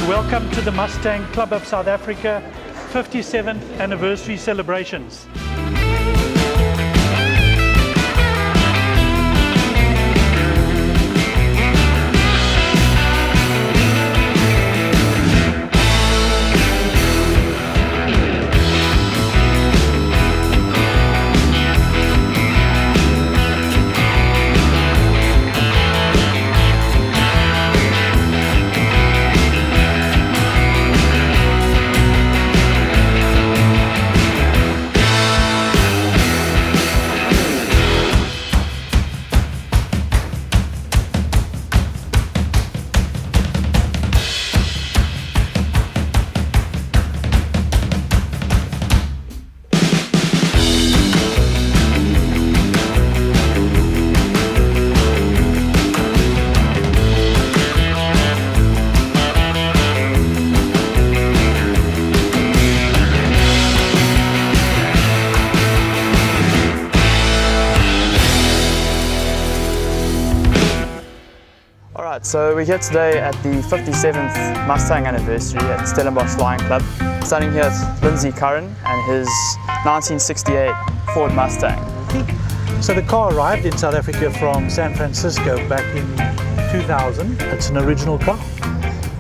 and welcome to the Mustang Club of South Africa 57th anniversary celebrations. So we're here today at the 57th Mustang anniversary at Stellenbosch Flying Club. Standing here with Lindsay Curran and his 1968 Ford Mustang. So the car arrived in South Africa from San Francisco back in 2000. It's an original car.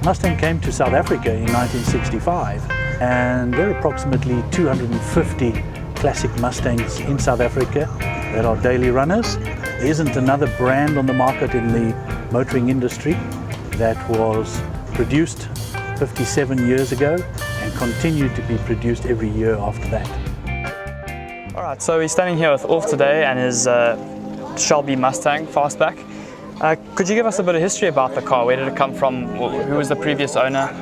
Mustang came to South Africa in 1965 and there are approximately 250 classic Mustangs in South Africa that are daily runners. There isn't another brand on the market in the motoring industry that was produced 57 years ago and continued to be produced every year after that. Alright, so he's standing here with Ulf today and his Shelby Mustang Fastback. Could you give us a bit of history about the car? Where did it come from? Who was the previous owner?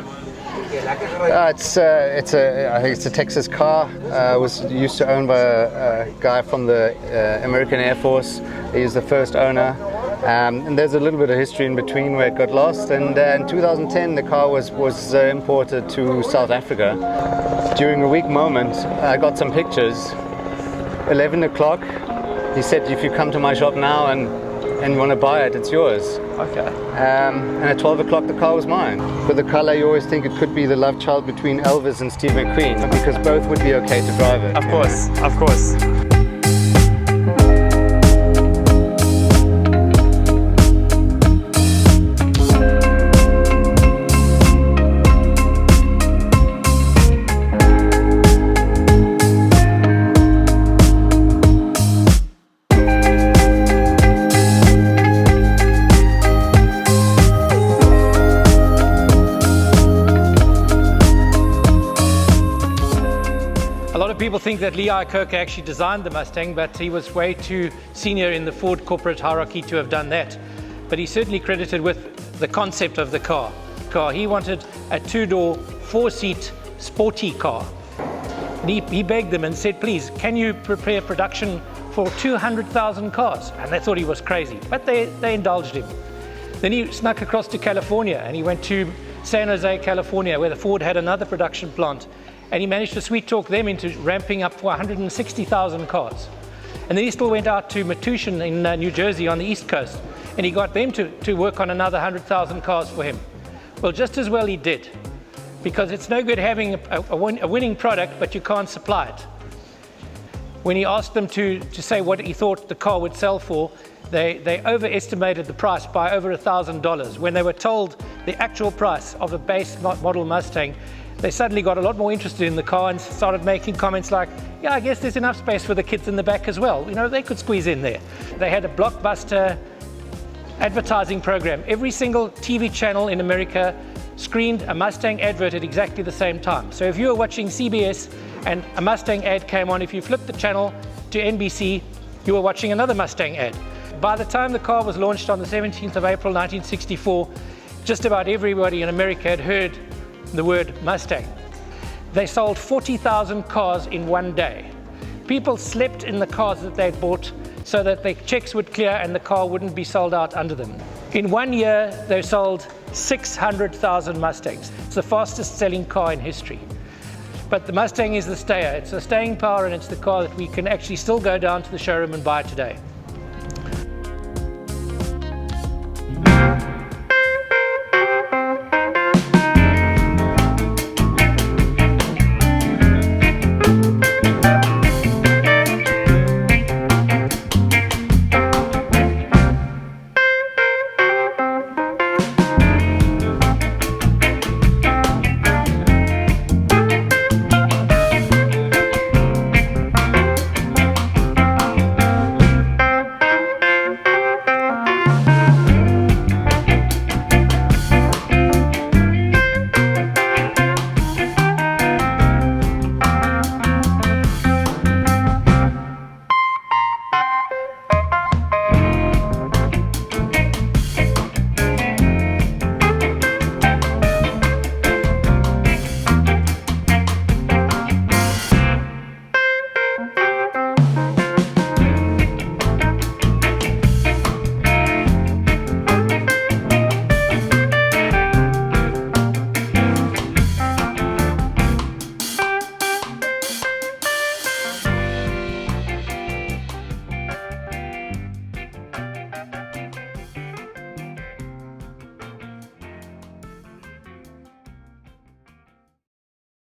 I think it's a Texas car. It was used to own by a guy from the American Air Force. He's the first owner. And there's a little bit of history in between where it got lost, and in 2010 the car was imported to South Africa. During a weak moment I got some pictures. 11 o'clock he said, if you come to my shop now and you want to buy it, it's yours. Okay. And at 12 o'clock the car was mine. For the color you always think it could be the love child between Elvis and Steve McQueen, because both would be okay to drive it. Of course, of course. A lot of people think that Lee Iacocca actually designed the Mustang, but he was way too senior in the Ford corporate hierarchy to have done that. But he's certainly credited with the concept of the car. He wanted a two-door, four-seat, sporty car. And he begged them and said, please, can you prepare production for 200,000 cars? And they thought he was crazy, but they indulged him. Then he snuck across to California and he went to San Jose, California, where the Ford had another production plant. And he managed to sweet talk them into ramping up for 160,000 cars. And then he still went out to Metuchen in New Jersey on the East Coast, and he got them to work on another 100,000 cars for him. Well, just as well he did, because it's no good having a winning product, but you can't supply it. When he asked them to say what he thought the car would sell for, they overestimated the price by over $1,000. When they were told the actual price of a base model Mustang, they suddenly got a lot more interested in the car and started making comments like, yeah, I guess there's enough space for the kids in the back as well. You know, they could squeeze in there. They had a blockbuster advertising program. Every single TV channel in America screened a Mustang advert at exactly the same time. So if you were watching CBS and a Mustang ad came on, if you flipped the channel to NBC, you were watching another Mustang ad. By the time the car was launched on the 17th of April 1964, just about everybody in America had heard the word Mustang. They sold 40,000 cars in one day. People slept in the cars that they'd bought so that their checks would clear and the car wouldn't be sold out under them. In 1 year, they sold 600,000 Mustangs. It's the fastest selling car in history. But the Mustang is the stayer. It's the staying power, and it's the car that we can actually still go down to the showroom and buy today.